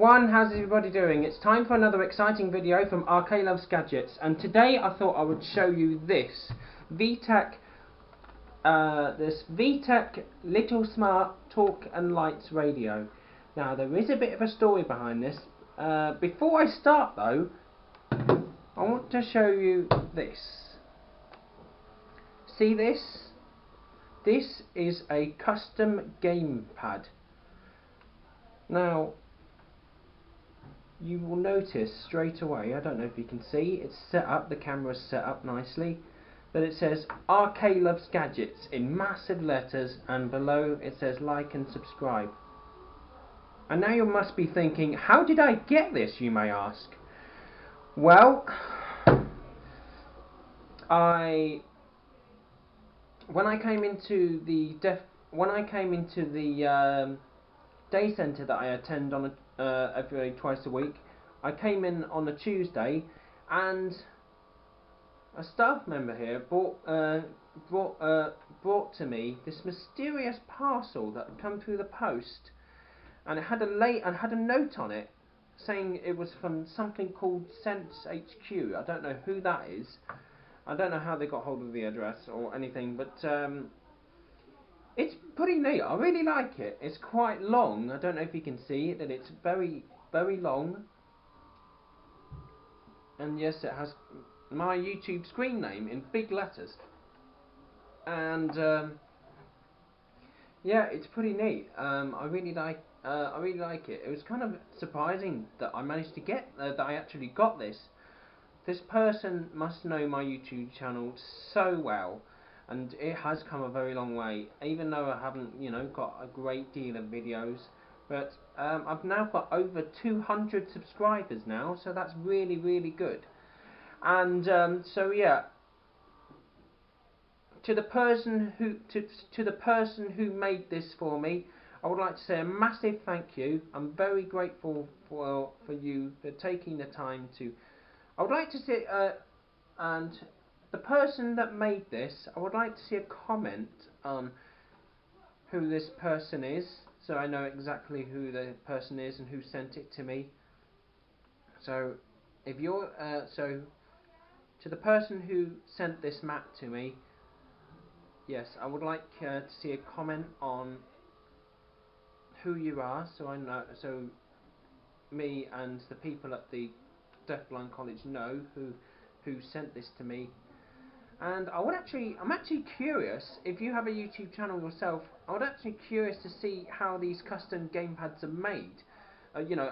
everyone, how's everybody doing? It's time for another exciting video from RKlovesgadgets, and today I thought I would show you this VTech Little Smart Talk and Lights radio. Now there is a bit of a story behind this. Before I start though, I want to show you this. See this? This is a custom gamepad. Now you will notice straight away, I don't know if you can see, it's set up, the camera's set up nicely, but it says RKlovesgadgets in massive letters, and below it says like and subscribe. And now you must be thinking, how did I get this, you may ask? Well, when I came into the day centre that I attend on twice a week, I came in on a Tuesday, and a staff member here brought to me this mysterious parcel that had come through the post, and it had a note on it saying it was from something called Sense HQ. I don't know who that is. I don't know how they got hold of the address or anything, but it's pretty neat. I really like it. It's quite long. I don't know if you can see it, that it's very, very long. And yes, it has my YouTube screen name in big letters. And yeah, it's pretty neat. I really like it. It was kind of surprising that I managed to get that I actually got this. This person must know my YouTube channel so well, and it has come a very long way, even though I haven't, got a great deal of videos. But I've now got over 200 subscribers now, so that's really, really good. And so yeah, to the person who made this for me, I would like to say a massive thank you. I'm very grateful for you for taking the time to. I would like to see, and the person that made this, I would like to see a comment on who this person is, so I know exactly who the person is and who sent it to me. So, if you're, so to the person who sent this map to me, yes, I would like to see a comment on who you are, so I know, so me and the people at the Deafblind College know who sent this to me. And I'm actually curious, if you have a YouTube channel yourself, I'm actually curious to see how these custom gamepads are made.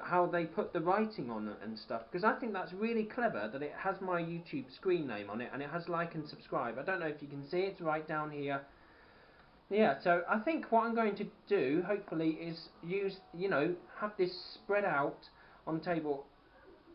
How they put the writing on it and stuff, because I think that's really clever that it has my YouTube screen name on it, and it has like and subscribe. I don't know if you can see it, it's right down here. Yeah, so I think what I'm going to do, hopefully, is use, have this spread out on the table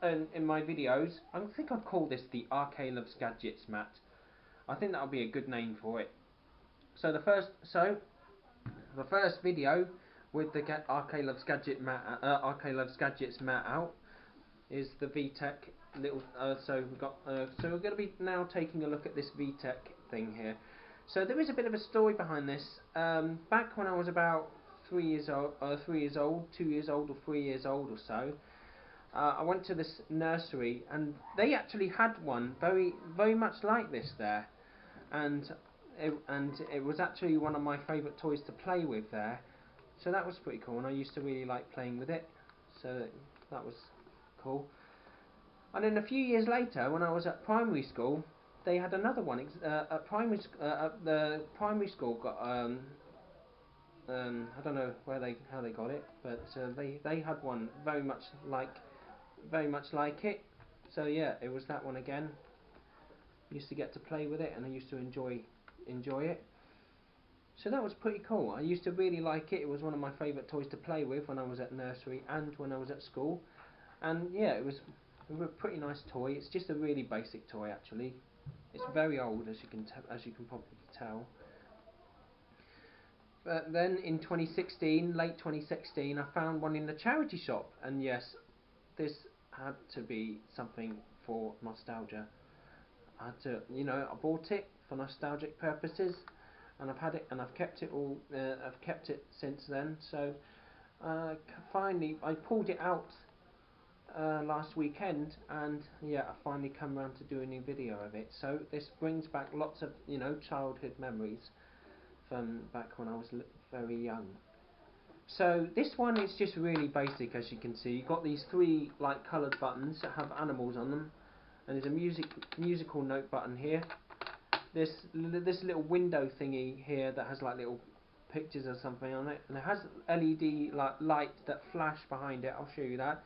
in my videos. I think I'd call this the RKlovesgadgets mat. I think that'll be a good name for it. So the first video with the RKlovesgadgets mat out is the VTech Little. So we're going to be now taking a look at this VTech thing here. So there is a bit of a story behind this. Back when I was about 2 years old or 3 years old or so, I went to this nursery, and they actually had one very, very much like this there, and it was actually one of my favourite toys to play with there. So that was pretty cool, and I used to really like playing with it. So that was cool. And then a few years later, when I was at primary school, they had another one. At the primary school got I don't know how they got it, but they had one very much like it. So yeah, it was that one again. Used to get to play with it, and I used to enjoy it. So that was pretty cool. I used to really like it. It was one of my favourite toys to play with when I was at nursery and when I was at school. And yeah, it was a pretty nice toy. It's just a really basic toy actually. It's very old, as you can probably tell. But then in 2016, late 2016, I found one in the charity shop, and yes, this had to be something for nostalgia. I bought it for nostalgic purposes, and I've had it, and I've kept it since then. So finally I pulled it out last weekend, and yeah, I finally come around to do a new video of it. So this brings back lots of, you know, childhood memories from back when I was very young. So this one is just really basic, as you can see. You've got these three like coloured buttons that have animals on them, and there's a musical note button here. This little window thingy here that has like little pictures or something on it, and it has LED like lights that flash behind it. I'll show you that.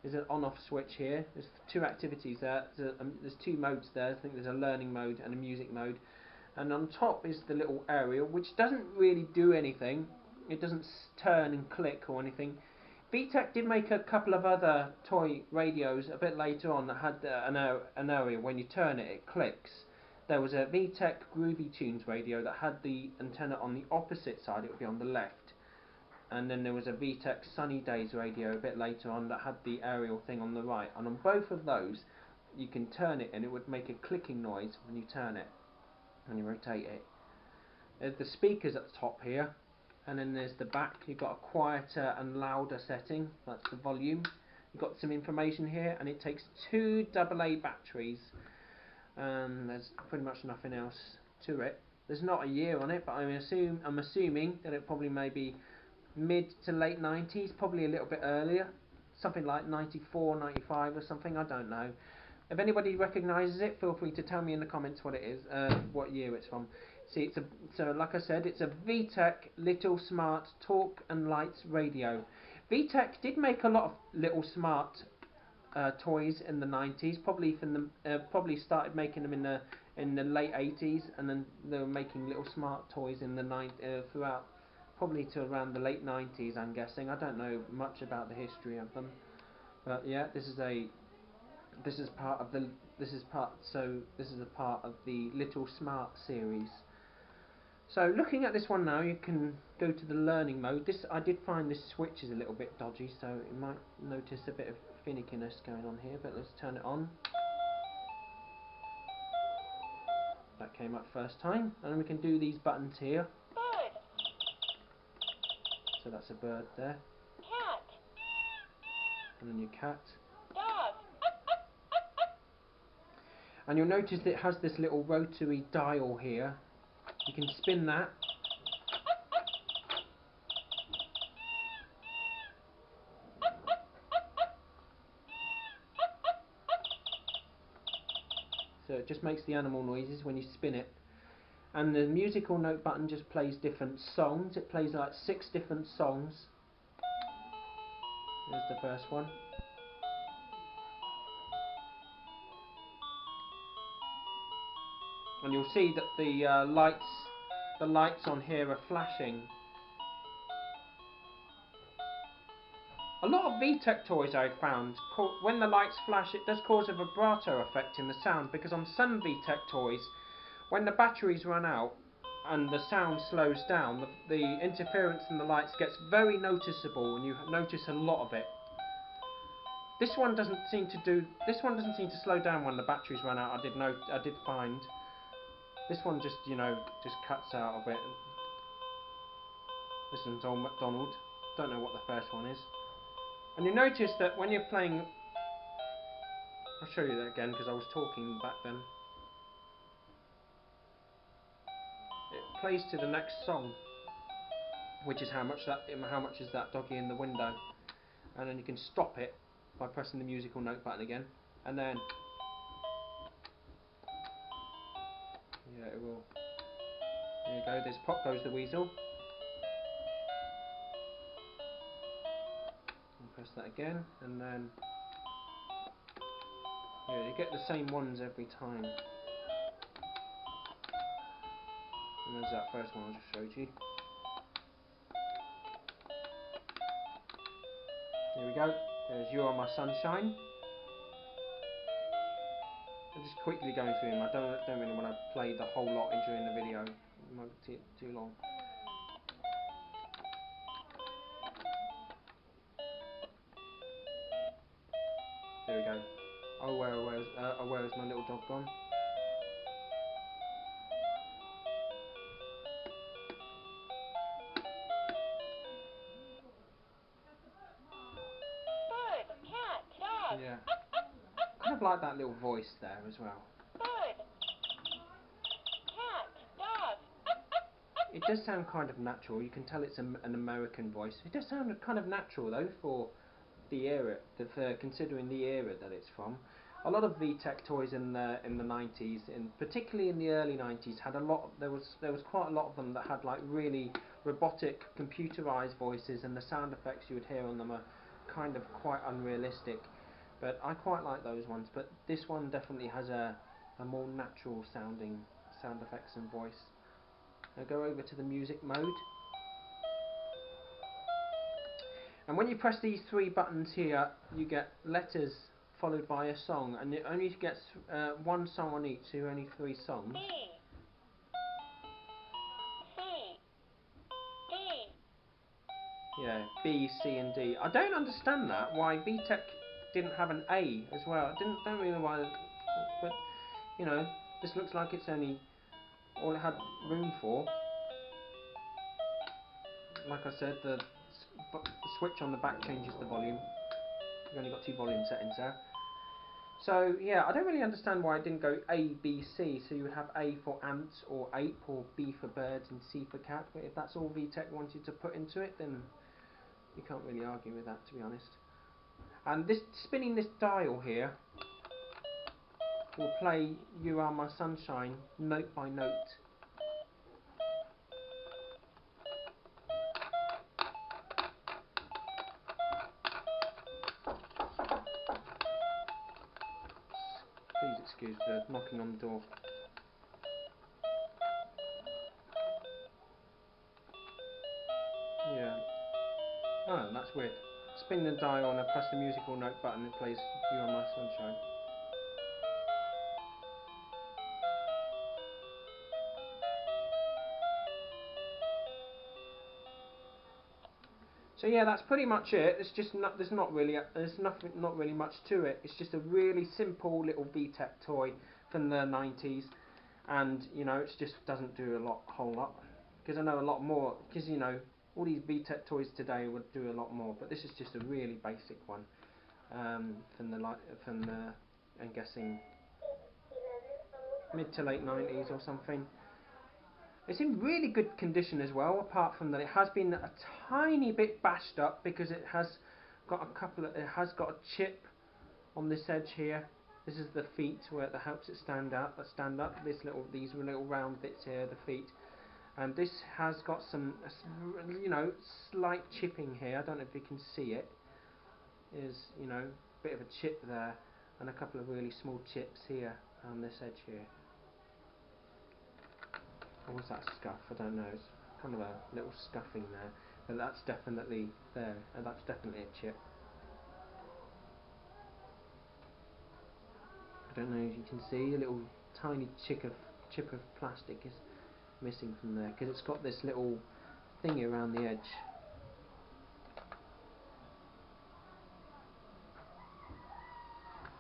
There's an on-off switch here. There's two activities there. There's two modes there. I think there's a learning mode and a music mode. And on top is the little aerial, which doesn't really do anything. It doesn't turn and click or anything. VTech did make a couple of other toy radios a bit later on that had an area. When you turn it, it clicks. There was a VTech Groovy Tunes radio that had the antenna on the opposite side. It would be on the left. And then there was a VTech Sunny Days radio a bit later on that had the aerial thing on the right. And on both of those, you can turn it and it would make a clicking noise when you turn it, when you rotate it. There's the speakers at the top here, and then there's the back. You've got a quieter and louder setting, that's the volume. You've got some information here, and it takes two AA batteries. There's pretty much nothing else to it. There's not a year on it, but I'm assuming that it probably may be mid to late 90s, probably a little bit earlier, something like 94, 95 or something, I don't know. If anybody recognises it, feel free to tell me in the comments what it is, what year it's from. See, so like I said, it's a VTech Little Smart Talk and Lights radio. VTech did make a lot of little smart toys in the 90s, probably started making them in the late 80s, and then they were making little smart toys in the throughout, probably to around the late 90s, I'm guessing. I don't know much about the history of them, but yeah, this is a part of the Little Smart series. So looking at this one now, you can go to the learning mode. I did find this switch is a little bit dodgy, so you might notice a bit of finickiness going on here, but let's turn it on. That came up first time, and we can do these buttons here. So that's a bird there. Cat. And then your cat. Dog. And you'll notice that it has this little rotary dial here. You can spin that. So it just makes the animal noises when you spin it. And the musical note button just plays different songs. It plays like 6 different songs. Here's the first one. And you'll see that the lights on here are flashing. A lot of VTech toys I've found, when the lights flash, it does cause a vibrato effect in the sound, because on some VTech toys, when the batteries run out and the sound slows down, the interference in the lights gets very noticeable, and you notice a lot of it. This one doesn't seem to slow down when the batteries run out. I did find this one just cuts out a bit. This one's Old MacDonald. Don't know what the first one is. And you notice that when you're playing, I'll show you that again because I was talking back then. It plays to the next song, which is how much is that doggy in the window, and then you can stop it by pressing the musical note button again, and then yeah, it will. There you go. There's Pop Goes the Weasel. And press that again, and then yeah, you get the same ones every time. And there's that first one I just showed you. Here we go. There's You Are My Sunshine. I'm just quickly going through them. I don't really want to play the whole lot during the video. It might be too long. There we go. Oh, where is my little dog gone? Yeah. Kind of like that little voice there as well. Bird. Cat. Dog. It does sound kind of natural. You can tell it's an American voice. It does sound kind of natural though for the era, considering the era that it's from. A lot of VTech toys in the 90s, and particularly in the early 90s, had a lot. There was quite a lot of them that had like really robotic, computerized voices, and the sound effects you would hear on them are kind of quite unrealistic. But I quite like those ones. But this one definitely has a more natural sounding sound effects and voice. Now go over to the music mode. And when you press these three buttons here, you get letters followed by a song, and it only gets one song on each, so only 3 songs. B. C. D. Yeah, B, C, and D. I don't understand that. Why VTech didn't have an A as well. Don't really know why. But you know, this looks like it's only all it had room for. Like I said, the switch on the back changes the volume. We've only got 2 volume settings there. So yeah, I don't really understand why it didn't go A, B, C. So you would have A for ants or ape, or B for birds and C for cat. But if that's all VTech wanted to put into it, then you can't really argue with that, to be honest. And this spinning this dial here will play "You Are My Sunshine" note by note. Please excuse the knocking on the door. Yeah. Oh, that's weird. Spin the dial and I press the musical note button, it plays "You Are My Sunshine." So yeah, that's pretty much it. It's just there's not really much to it. It's just a really simple little VTech toy from the 90s, and you know, it just doesn't do a whole lot. Because I know a lot more. Because you know, all these VTech toys today would do a lot more, but this is just a really basic one from the I'm guessing mid to late 90s or something. It's in really good condition as well, apart from that it has been a tiny bit bashed up because it has got a chip on this edge here. This is the feet where it helps it stand up. These little round bits here, the feet, and this has got some, you know, slight chipping here. I don't know if you can see it. There's, you know, a bit of a chip there, and a couple of really small chips here on this edge here. Or was that scuff? I don't know. It's kind of a little scuffing there, but that's definitely there, and that's definitely a chip. I don't know if you can see a little tiny chip of plastic is missing from there because it's got this little thingy around the edge.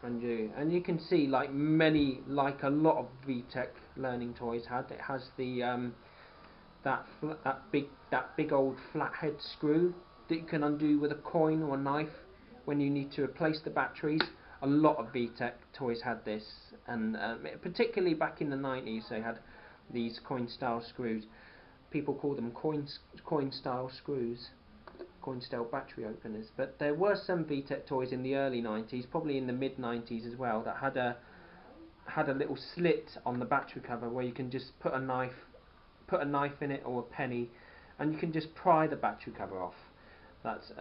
And you can see, like a lot of VTech learning toys had, it has the that big old flathead screw that you can undo with a coin or a knife when you need to replace the batteries. A lot of VTech toys had this, and particularly back in the 90s they had these coin style screws. People call them coin style screws, coin style battery openers. But there were some VTech toys in the early 90s, probably in the mid 90s as well, that had a little slit on the battery cover where you can just put a knife in it or a penny, and you can just pry the battery cover off. That's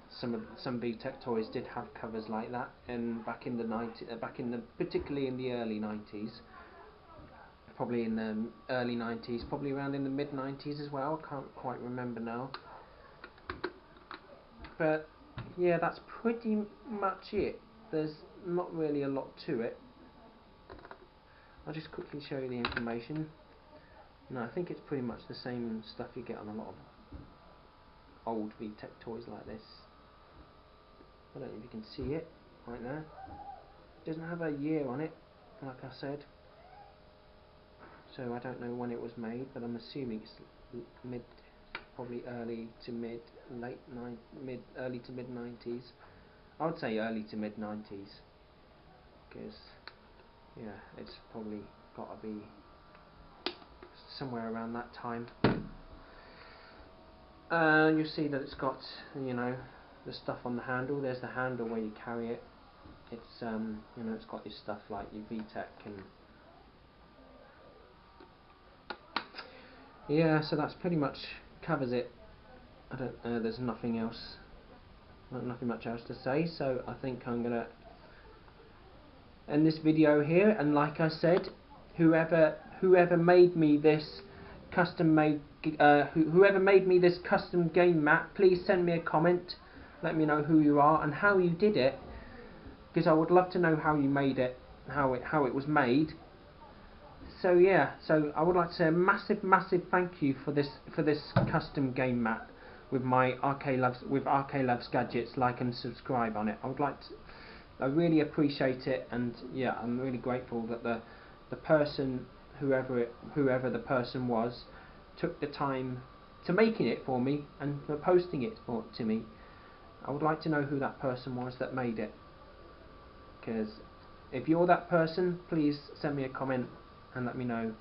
some VTech toys did have covers like that, and particularly in the early 90s, probably in the early 90s, probably around in the mid 90s as well. I can't quite remember now. But yeah, that's pretty much it. There's not really a lot to it. I'll just quickly show you the information. No, I think it's pretty much the same stuff you get on a lot of old VTech toys like this. I don't know if you can see it right there. It doesn't have a year on it, like I said. So I don't know when it was made, but I'm assuming it's probably early to mid 90s. I would say early to mid 90s, because yeah, it's probably got to be somewhere around that time. You see that it's got, you know, the stuff on the handle. There's the handle where you carry it. It's you know, it's got your stuff like your VTech and yeah. So that's pretty much covers it. I don't. There's nothing else. Nothing much else to say. So I think I'm gonna end this video here. And like I said, whoever made me this custom made whoever made me this custom game mat, please send me a comment. Let me know who you are and how you did it, because I would love to know how you made it, how it was made. So yeah, so I would like to say a massive thank you for this custom game mat with my RKlovesgadgets. Like and subscribe on it. I really appreciate it, and yeah, I'm really grateful that the person, whoever the person was, took the time to making it for me and for posting it to me. I would like to know who that person was that made it, because if you're that person, please send me a comment and let me know.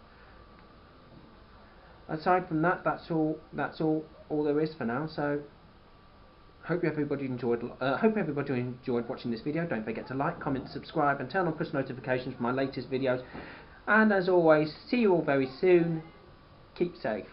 Aside from that, that's all there is for now. So hope everybody enjoyed watching this video. Don't forget to like, comment, subscribe and turn on push notifications for my latest videos. And as always, see you all very soon. Keep safe.